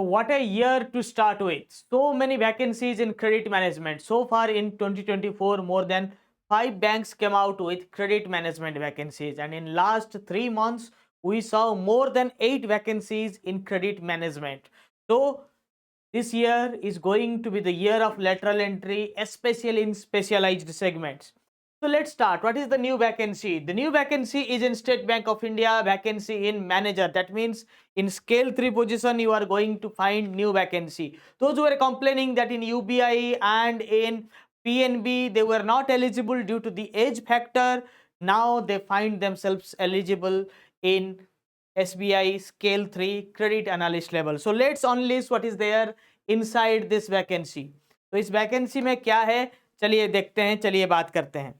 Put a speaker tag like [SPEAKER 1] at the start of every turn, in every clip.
[SPEAKER 1] So what a year to start with. So many vacancies in credit management. So far in 2024, more than 5 banks came out with credit management vacancies. And in last 3 months, we saw more than 8 vacancies in credit management. So this year is going to be the year of lateral entry, especially in specialized segments. So let's start. What is the new vacancy? The new vacancy is in State Bank of India, vacancy in manager. That means in scale 3 position, you are going to find new vacancy. Those who were complaining that in UBI and in PNB, they were not eligible due to the age factor. Now they find themselves eligible in SBI scale 3 credit analyst level. So let's unleash what is there inside this vacancy. तो इस vacancy में क्या है, चलिए देखते हैं, चलिए बात करते हैं.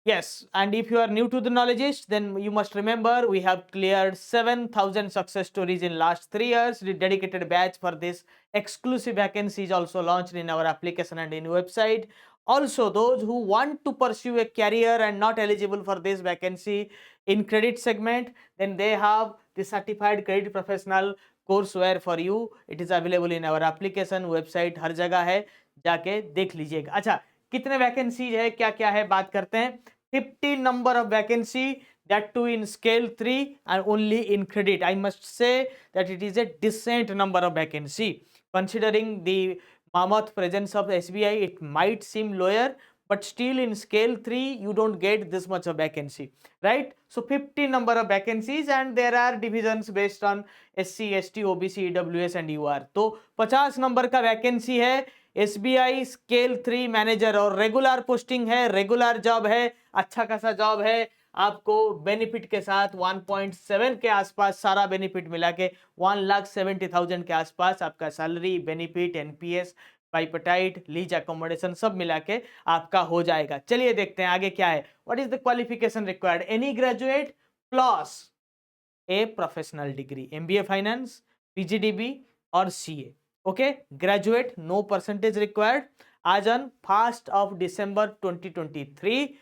[SPEAKER 1] Yes, and if you are new to the knowledgeist, then you must remember we have cleared 7,000 success stories in last 3 years. The dedicated batch for this exclusive vacancy is also launched in our application and in website. Also, those who want to pursue a career and not eligible for this vacancy in credit segment, then they have the certified credit professional courseware for you. It is available in our application, website, हर जगह है, जाके देख लीजिएगा. अच्छा, कितने vacancies है, क्या क्या है, बात करते हैं. 50 number of vacancy, that too in scale 3 and only in credit. I must say that it is a decent number of vacancy. Considering the mammoth presence of SBI, it might seem lower, but still in scale 3 you don't get this much of vacancy, right? So 50 number of vacancies and there are divisions based on SC, ST, OBC, EWS and UR. तो 50 number का vacancy है SBI scale 3 manager और regular posting है, regular job है, अच्छा खासा job है. आपको बेनिफिट के साथ 1.7 के आसपास सारा बेनिफिट मिला के 1,70,000 के आसपास आपका salary, benefit, NPS, bipartite, lease accommodation सब मिला के आपका हो जाएगा. चलिए देखते हैं आगे क्या है. What is the qualification required? Any graduate plus a professional degree, MBA finance, PGDB और CA. Okay, graduate, no percentage required. As on 1st of December 2023,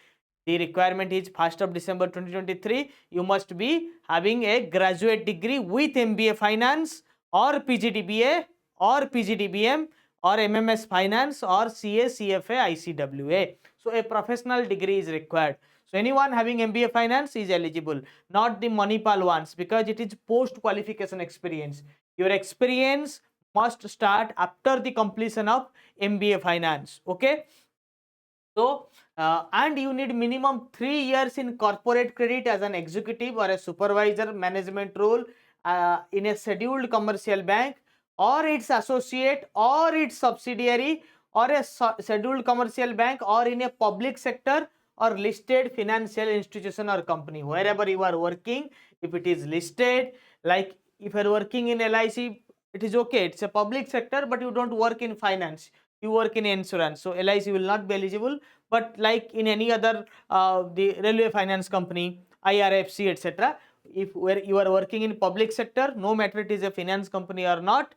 [SPEAKER 1] the requirement is 1st of December 2023. You must be having a graduate degree with MBA Finance or PGDBA or PGDBM or MMS Finance or CA, CFA, ICWA. So a professional degree is required. So anyone having MBA Finance is eligible, not the Manipal ones, because it is post qualification experience. Your experience must start after the completion of MBA Finance. Okay, so and you need minimum 3 years in corporate credit as an executive or a supervisor management role in a scheduled commercial bank or its associate or its subsidiary or a scheduled commercial bank or in a public sector or listed financial institution or company. Wherever you are working, if it is listed, like if you are working in LIC, it is okay, it's a public sector, but you don't work in finance, you work in insurance, so LIC will not be eligible. But like in any other the railway finance company, IRFC, etc., if where you are working in public sector, no matter it is a finance company or not,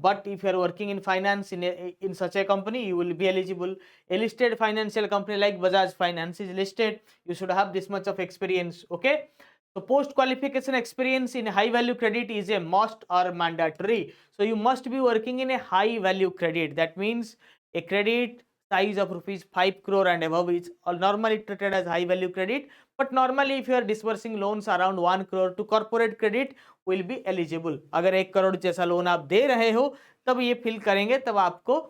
[SPEAKER 1] but if you are working in finance in such a company, you will be eligible. A listed financial company like Bajaj Finance is listed, you should have this much of experience. Okay, so post qualification experience in high value credit is a must or mandatory. So you must be working in a high value credit. That means a credit size of rupees 5 crore and above is normally treated as high value credit. But normally if you are disbursing loans around 1 crore to corporate credit will be eligible. अगर 1 करोड़ जैसा loan आप दे रहे हो तब ये fill करेंगे, तब आपको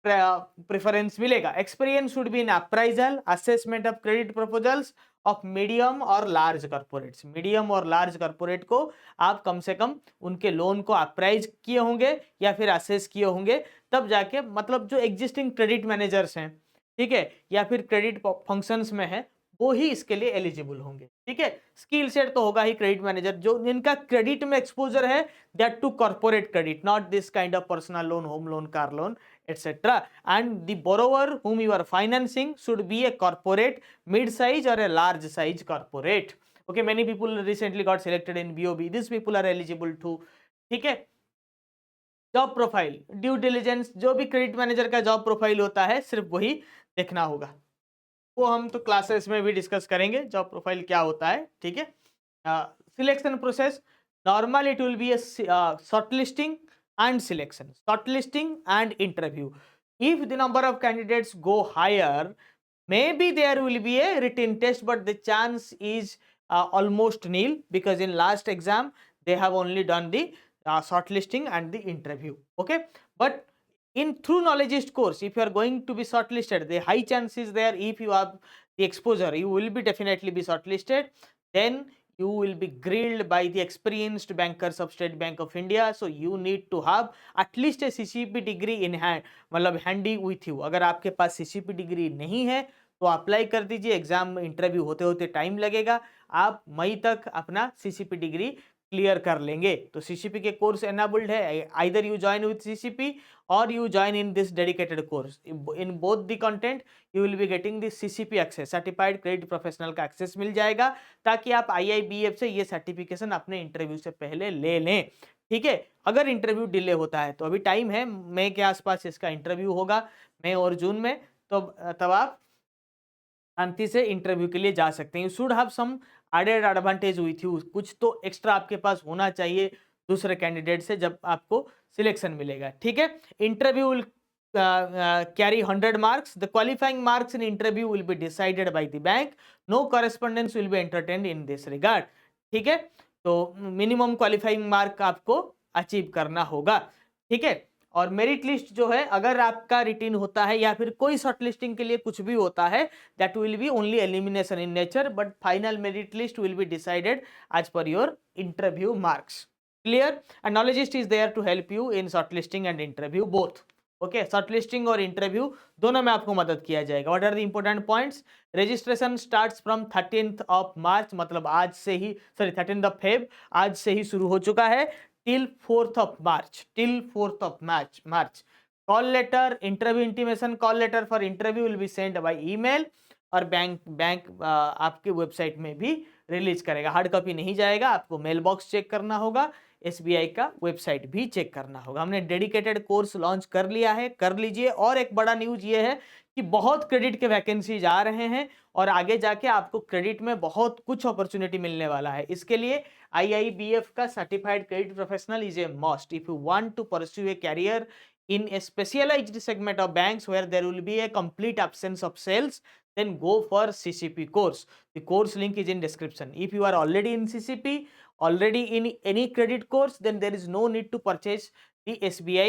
[SPEAKER 1] प्रेफरेंस मिलेगा. Experience should be in appraisal, assessment of credit proposals of medium और लार्ज कॉर्पोरेट्स. मीडियम और लार्ज कॉर्पोरेट को आप कम से कम उनके लोन को अप्राइज किए होंगे या फिर असेस किए होंगे, तब जाके, मतलब जो एग्जिस्टिंग क्रेडिट मैनेजर्स हैं, ठीक है, या फिर क्रेडिट फंक्शंस में है, वो ही इसके लिए एलिजिबल होंगे. ठीक है, स्किल सेट तो होगा ही क्रेडिट मैनेजर, जो जिनका क्रेडिट में एक्सपोजर है, that to corporate credit, not this kind of personal loan, home loan, car loan, etc. And the borrower whom you are financing should be a corporate, mid-size or a large size corporate. Okay, many people recently got selected in BOB. These people are eligible to. ठीक है, job profile, due diligence, जो भी credit manager का job profile होता है सिर्फ वही देखना होगा. वो हम तो क्लासेस में भी डिस्कस करेंगे जॉब प्रोफाइल क्या होता है. ठीक है, selection process, Normally it will be a shortlisting and selection, shortlisting and interview. If the number of candidates go higher, maybe there will be a written test, but the chance is almost nil, because in last exam they have only done the shortlisting and the interview. Okay, but in through knowledgeist course, if you are going to be shortlisted, the high chance is there. If you have the exposure, you will be definitely be shortlisted. Then you will be grilled by the experienced bankers of State Bank of India. So you need to have at least a CCP degree in hand, मतलब handy with you. अगर आपके पास CCP degree नहीं है तो apply कर दीजिए, exam interview होते होते टाइम लगेगा, आप मई तक अपना CCP डिग्री क्लियर कर लेंगे. तो CCP के कोर्स एनाबल्ड है, either you join with CCP or you join in this dedicated course. In both the content you will be getting the CCP access, certified credit professional का access मिल जाएगा, ताकि आप IIBF से ये सर्टिफिकेशन अपने interview से पहले ले लें. ठीक है, अगर इंटरव्यू डिले होता है तो अभी टाइम है, मई के आसपास इसका इंटरव्यू होगा, मई और जून में, तो तब आप शांति से इंटरव्यू के लिए जा सकते हैं. You should have some added advantage with you, कुछ तो एक्स्ट्रा आपके पास होना चाहिए दूसरे कैंडिडेट से जब आपको सिलेक्शन मिलेगा. ठीक है, interview will carry 100 marks. The qualifying marks in interview will be decided by the bank. No correspondence will be entertained in this regard. ठीक है, तो मिनिमम क्वालिफाइंग मार्क आपको अचीव करना होगा. ठीक है, और मेरिट लिस्ट जो है, अगर आपका रिटर्न होता है या फिर कोई शॉर्ट लिस्टिंग के लिए कुछ भी होता है, that will be only elimination in nature, but final merit list will be decided as per your interview marks. Clear? And Knowledgist is there to help you in short listing and interview both. Okay, short listing और interview दोनों में आपको मदद किया जाएगा. What are the important points? Registration starts from 13th of March, मतलब आज से ही, सॉरी 13th ऑफ फेब, आज से ही शुरू हो चुका है, till 4th of March. Call letter, interview intimation call letter for interview will be sent by email, और बैंक आपके वेबसाइट में भी रिलीज करेगा. हार्ड कॉपी नहीं जाएगा, आपको मेल बॉक्स चेक करना होगा, SBI का वेबसाइट भी चेक करना होगा. हमने डेडिकेटेड कोर्स लॉन्च कर लिया है, कर लीजिए. और एक बड़ा न्यूज ये है कि बहुत क्रेडिट के वैकेंसीज आ रहे हैं, और आगे जाके आपको क्रेडिट में बहुत कुछ अपॉर्चुनिटी मिलने वाला है. इसके लिए IIBF का certified credit professional is a must. If you want to pursue a career in a specialized segment of banks where there will be a complete absence of sales, then go for CCP course. The course link is in description. If you are already in CCP, already in any credit course, then there is no need to purchase the SBI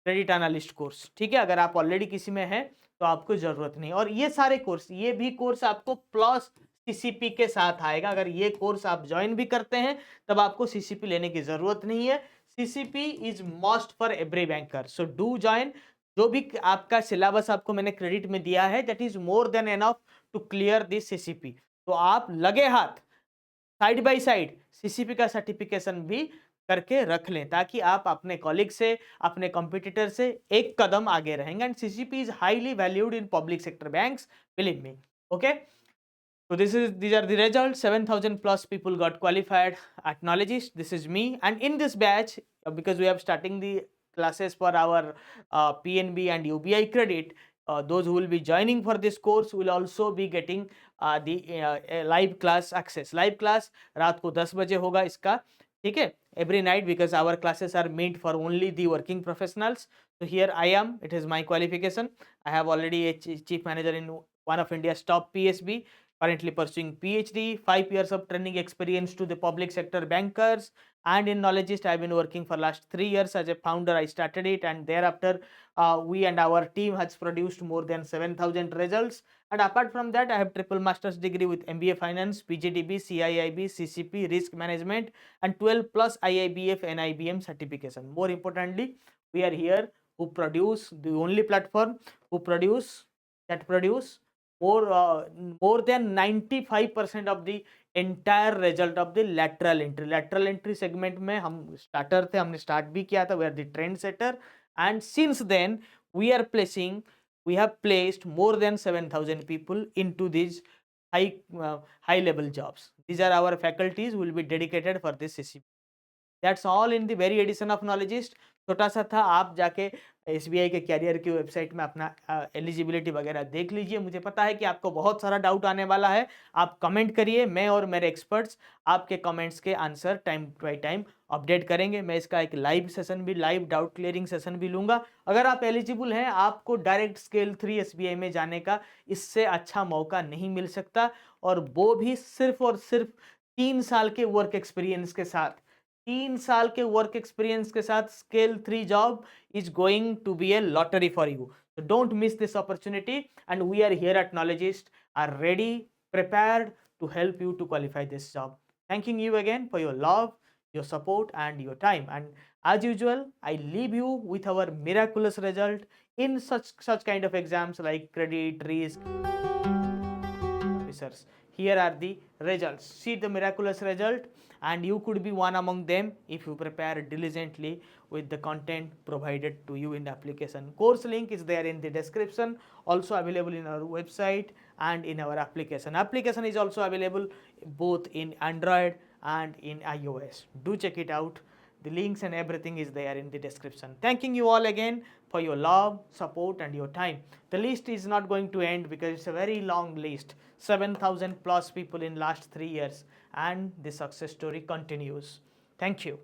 [SPEAKER 1] credit analyst course. ठीक है, अगर आप already किसी में हैं तो आपको जरूरत नहीं. और ये सारे कोर्स, ये भी कोर्स आपको प्लस CCP के साथ आएगा. अगर ये कोर्स आप ज्वाइन भी करते हैं तब आपको CCP लेने की जरूरत नहीं है. CCP is must for every banker, so do join. जो भी आपका सिलेबस आपको मैंने क्रेडिट में दिया है, that is more than enough to clear this CCP. तो आप लगे हाथ साइड बाय साइड CCP का सर्टिफिकेशन भी करके रख लें, ताकि आप अपने कॉलीग से, अपने कॉम्पिटिटर से एक कदम आगे रहेंगे. And CCP is highly valued in public sector banks, believe me. Okay, so these are the results. 7,000 plus people got qualified at Knowledgeist. This is me, and in this batch, because we are starting the classes for our PNB and UBI credit, those who will be joining for this course will also be getting the live class access. Live class रात को 10 बजे होगा इसका, ठीक है, every night, because our classes are meant for only the working professionals. So here I am. It is my qualification. I have already a chief manager in one of India's top PSB. Currently pursuing PhD, 5 years of training experience to the public sector bankers, and in Knowledgeist I have been working for last 3 years as a founder. I started it, and thereafter we and our team has produced more than 7,000 results. And apart from that, I have triple master's degree with MBA Finance, PGDB, CIIB, CCP, Risk Management, and 12 plus IIBF and IBM certification. More importantly, we are here who produce, the only platform who produce more than 95% of the entire result of the lateral entry. Lateral entry segment में हम starter थे, हमने start भी किया था. We are the trend setter, and since then we have placed more than 7,000 people into these high level jobs. These are our faculties who will be dedicated for this CCP. That's all in the very edition of Knowledgeist. छोटा सा था, आप जाके SBI के career की website में अपना eligibility वगैरह देख लीजिए। मुझे पता है कि आपको बहुत सारा डाउट आने वाला है। आप कमेंट करिए, मैं और मेरे एक्सपर्ट्स आपके कमेंट्स के answer time by time update करेंगे। मैं इसका एक लाइव सेशन भी, लाइव डाउट क्लियरिंग सेशन भी लूँगा। अगर आप एलिजिबल हैं, आपको डायरेक्ट स्केल 3 एसबीआई में जाने का इससे अच्छा मौका नहीं मिल सकता, और वो भी सिर्फ़ और सिर्फ़ 3 साल के वर्क एक्सपीरियंस के साथ। 3 साल के वर्क एक्सपीरियंस के साथ scale 3 job is going to be a lottery for you. So don't miss this opportunity, and we are here at Knowledgeist are ready, prepared to help you to qualify this job. Thanking you again for your love, your support and your time. And as usual, I leave you with our miraculous result in such kind of exams like credit, risk, officers. Here are the results. See the miraculous result, and you could be one among them if you prepare diligently with the content provided to you in the application. Course link is there in the description, also available in our website and in our application. Application is also available both in Android and in iOS. Do check it out. The links and everything is there in the description. Thanking you all again for your love, support and your time. The list is not going to end because it's a very long list. 7,000 plus people in last 3 years, and the success story continues. Thank you.